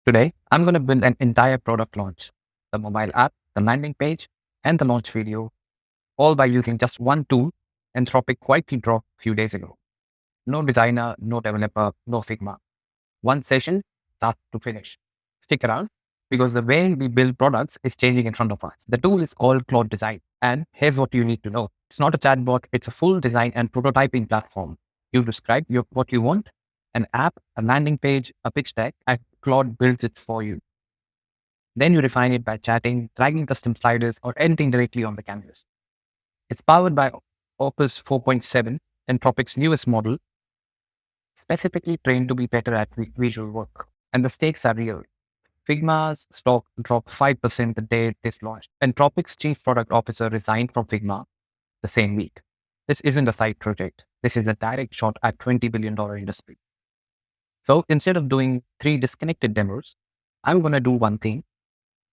Today, I'm going to build an entire product launch, the mobile app, the landing page, and the launch video, all by using just one tool Anthropic quietly dropped a few days ago. No designer, no developer, no Figma. One session, start to finish. Stick around because the way we build products is changing in front of us. The tool is called Claude Design. And here's what you need to know. It's not a chatbot. It's a full design and prototyping platform. You describe what you want, an app, a landing page, a pitch deck, and Claude builds it for you. Then you refine it by chatting, dragging custom sliders, or editing directly on the canvas. It's powered by Opus 4.7, Anthropic's newest model, specifically trained to be better at visual work. And the stakes are real. Figma's stock dropped 5% the day this launched. Anthropic's chief product officer resigned from Figma the same week. This isn't a side project. This is a direct shot at $20 billion industry. So instead of doing 3 disconnected demos, I'm going to do one thing,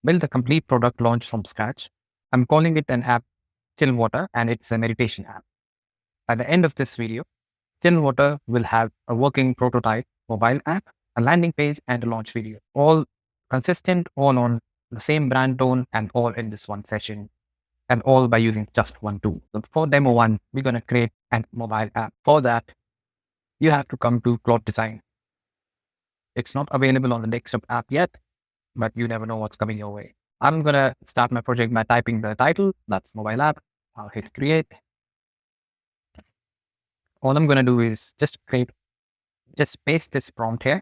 build a complete product launch from scratch. I'm calling it an app, Stillwater, and it's a meditation app. By the end of this video, Stillwater will have a working prototype mobile app, a landing page, and a launch video. All consistent, all on the same brand tone, and all in this one session, and all by using just one tool. So for demo 1, we're going to create a mobile app. For that, you have to come to Claude Design. It's not available on the desktop app yet, but you never know what's coming your way. I'm going to start my project by typing the title. That's mobile app. I'll hit create. All I'm going to do is just paste this prompt here.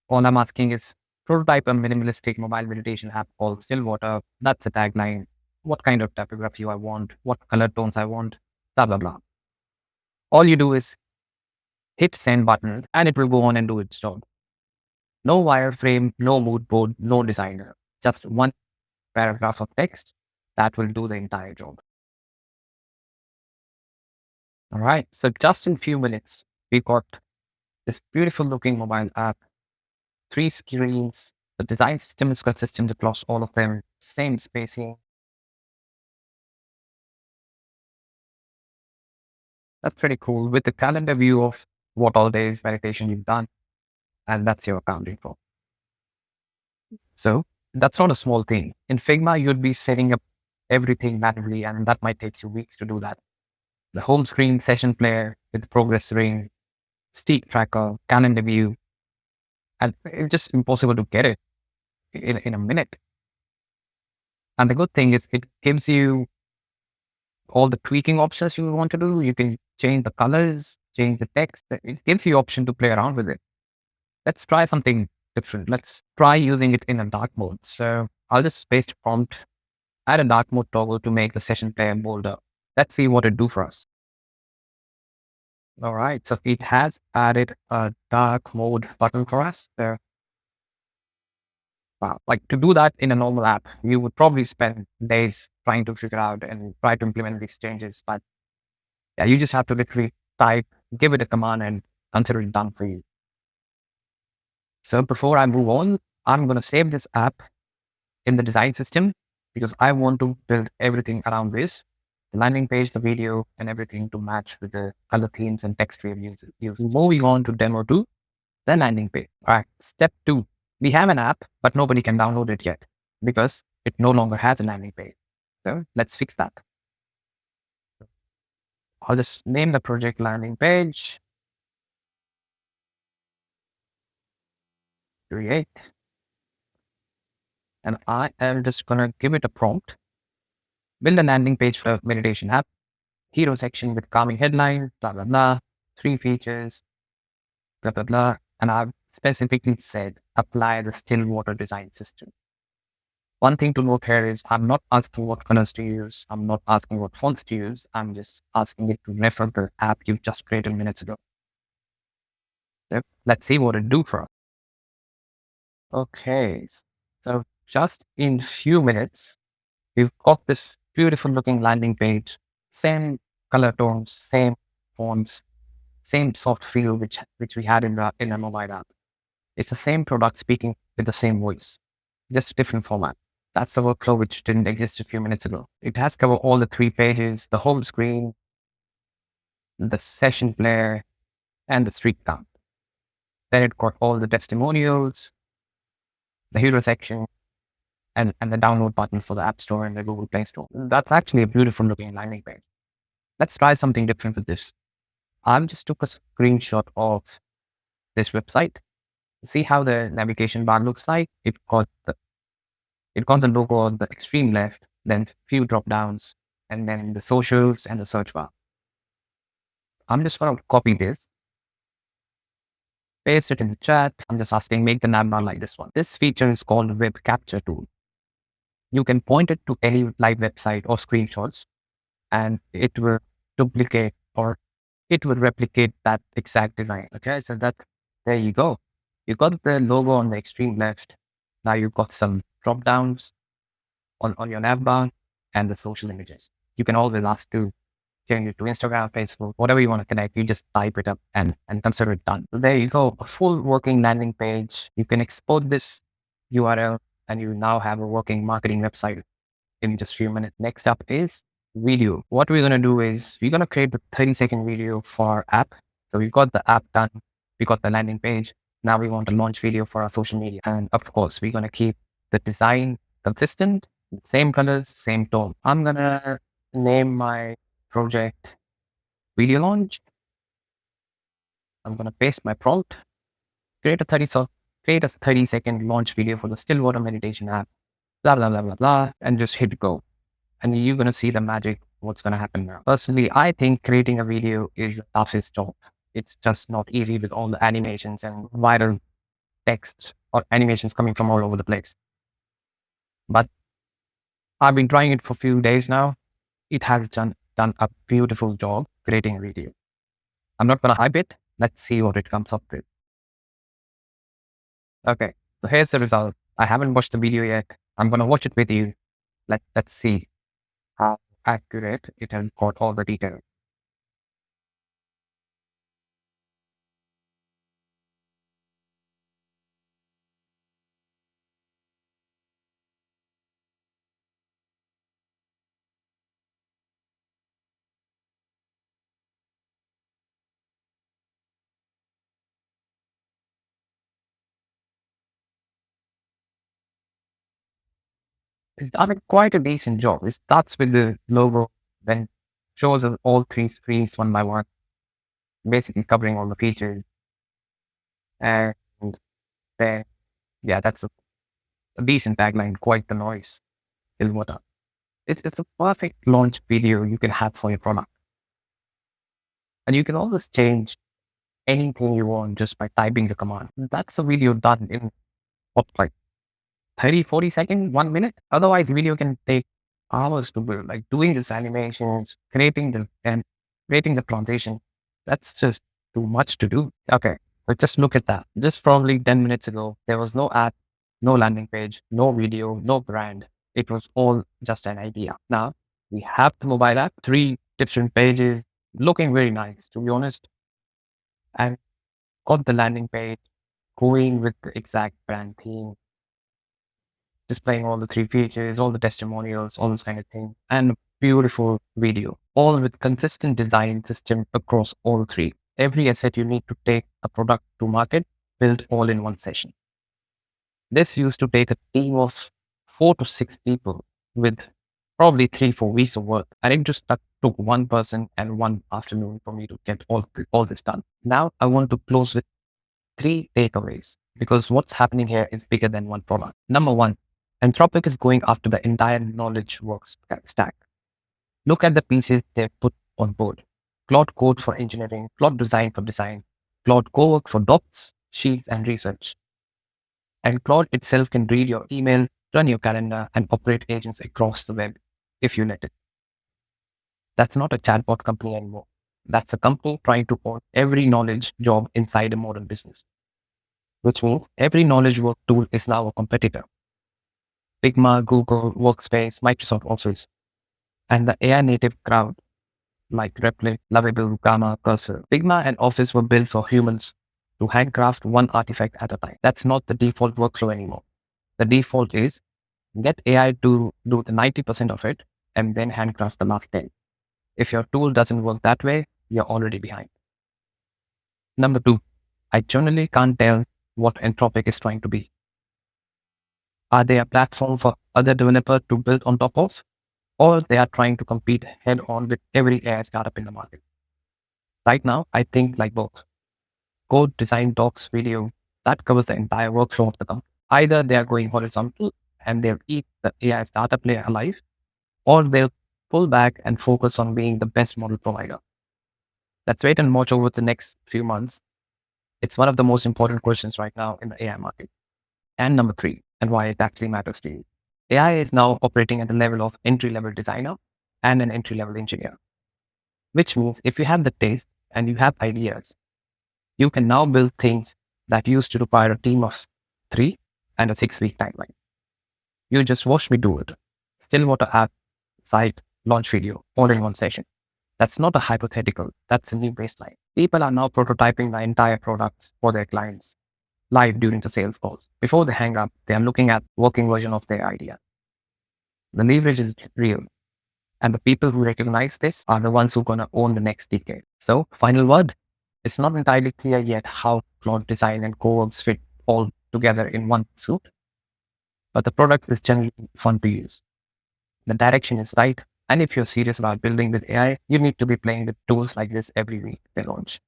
All I'm asking is prototype a minimalistic mobile meditation app called Stillwater. That's a tagline. What kind of typography I want, what color tones I want, blah, blah, blah. All you do is hit send button and it will go on and do its job. No wireframe, no mood board, no designer. Just one paragraph of text that will do the entire job. All right. So just in a few minutes, we got this beautiful looking mobile app, 3 screens. The design system is consistent across all of them, same spacing. That's pretty cool with the calendar view of what all days meditation you've done. And that's your accounting for. So that's not a small thing. In Figma, you'd be setting up everything manually, and that might take you weeks to do that. The home screen session player with progress ring, steep tracker, calendar view, and it's just impossible to get it in a minute. And the good thing is it gives you all the tweaking options you want to do. You can change the colors, change the text. It gives you option to play around with it. Let's try something different. Let's try using it in a dark mode. So I'll just paste prompt, add a dark mode toggle to make the session player bolder. Let's see what it do for us. All right, so it has added a dark mode button for us there. Wow, like to do that in a normal app, you would probably spend days trying to figure out and try to implement these changes. But yeah, you just have to literally type, give it a command and consider it done for you. So before I move on, I'm going to save this app in the design system because I want to build everything around this. The landing page, the video, and everything to match with the color themes and text we have used. Moving on to demo 2, the landing page. All right, step 2. We have an app, but nobody can download it yet because it no longer has a landing page. So let's fix that. I'll just name the project landing page. Create. And I am just going to give it a prompt. Build a landing page for a meditation app. Hero section with calming headline, blah, blah, blah. 3 features, blah, blah, blah. And I've specifically said, apply the Stillwater design system. One thing to note here is I'm not asking what colors to use. I'm not asking what fonts to use. I'm just asking it to refer to the app you just created minutes ago. So let's see what it do for us. Okay. So just in few minutes, we've got this beautiful looking landing page, same color tones, same fonts, same soft feel, which we had in a mobile app. It's the same product speaking with the same voice, just a different format. That's the workflow which didn't exist a few minutes ago. It has covered all the 3 pages, the home screen, the session player, and the street count. Then it got all the testimonials, the hero section, and the download buttons for the App Store and the Google Play Store. That's actually a beautiful looking landing page. Let's try something different with this. I just took a screenshot of this website. See how the navigation bar looks like? It got the logo on the extreme left, then few drop downs, and then the socials and the search bar. I'm just going to copy this, paste it in the chat. I'm just asking, make the nav bar like this one. This feature is called Web Capture Tool. You can point it to any live website or screenshots, and it will duplicate or it will replicate that exact design. Okay, so there you go. You got the logo on the extreme left. Now you've got some drop downs on your nav bar and the social images. You can always ask to change it to Instagram, Facebook, whatever you want to connect. You just type it up and consider it done. So there you go. A full working landing page. You can export this URL and you now have a working marketing website in just a few minutes. Next up is video. What we're going to do is we're going to create a 30-second video for our app. So we've got the app done. We got the landing page. Now we want to launch video for our social media. And of course, we're going to keep the design consistent, same colors, same tone. I'm going to name my project video launch. I'm going to paste my prompt, create a 30-second launch video for the Stillwater meditation app, blah, blah, blah, blah, blah, and just hit go. And you're going to see the magic, what's going to happen now. Personally, I think creating a video is the toughest job. It's just not easy with all the animations and viral text or animations coming from all over the place. But I've been trying it for a few days now. It has done a beautiful job creating a video. I'm not going to hype it. Let's see what it comes up with. Okay, so here's the result. I haven't watched the video yet. I'm going to watch it with you. Let's see how accurate it has got all the details. It's done quite a decent job. It starts with the logo, then shows us all three screens one by one, basically covering all the features. And then, yeah, that's a decent tagline, quite the noise. Stillwater. It's a perfect launch video you can have for your product. And you can always change anything you want just by typing the command. That's a video done in what, like 30, 40 seconds, 1 minute. Otherwise, video can take hours to build, like doing these animations, creating the transition. That's just too much to do. Okay, but just look at that. Just probably 10 minutes ago, there was no app, no landing page, no video, no brand. It was all just an idea. Now we have the mobile app, 3 different pages, looking very nice, to be honest. And got the landing page going with the exact brand theme, displaying all the 3 features, all the testimonials, all those kind of things, and a beautiful video, all with consistent design system across all 3. Every asset you need to take a product to market, built all in one session. This used to take a team of 4 to 6 people with probably 3-4 weeks of work. And it just took one person and one afternoon for me to get all this done. Now I want to close with 3 takeaways, because what's happening here is bigger than one product. Number 1, Anthropic is going after the entire knowledge works stack. Look at the pieces they've put on board. Claude Code for engineering, Claude Design for design, Claude Cowork for docs, sheets, and research. And Claude itself can read your email, run your calendar, and operate agents across the web if you let it. That's not a chatbot company anymore. That's a company trying to own every knowledge job inside a modern business, which means every knowledge work tool is now a competitor. Figma, Google, Workspace, Microsoft Office, and the AI native crowd like Replit, Lovable, Gamma, Cursor. Figma and Office were built for humans to handcraft one artifact at a time. That's not the default workflow anymore. The default is get AI to do the 90% of it and then handcraft the last 10. If your tool doesn't work that way, you're already behind. Number 2, I generally can't tell what Anthropic is trying to be. Are they a platform for other developers to build on top of? Or they are trying to compete head on with every AI startup in the market? Right now, I think like both. Code, design, docs, video, that covers the entire workflow of the company. Either they are going horizontal and they'll eat the AI startup layer alive, or they'll pull back and focus on being the best model provider. Let's wait and watch over the next few months. It's one of the most important questions right now in the AI market. And number three, and why it actually matters to you. AI is now operating at the level of entry-level designer and an entry-level engineer, which means if you have the taste and you have ideas, you can now build things that used to require a team of 3 and a 6-week timeline. You just watch me do it. Stillwater app, site, launch video, all in one session. That's not a hypothetical. That's a new baseline. People are now prototyping the entire products for their clients live during the sales calls. Before they hang up, they are looking at working version of their idea. The leverage is real. And the people who recognize this are the ones who are going to own the next decade. So, final word. It's not entirely clear yet how Claude Design and CoWorks fit all together in one suite, but the product is generally fun to use. The direction is right, and if you're serious about building with AI, you need to be playing with tools like this every week they launch.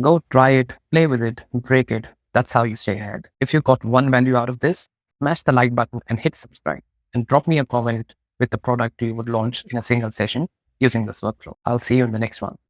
Go try it, play with it, break it. That's how you stay ahead. If you got one value out of this, smash the like button and hit subscribe, and drop me a comment with the product you would launch in a single session using this workflow. I'll see you in the next one.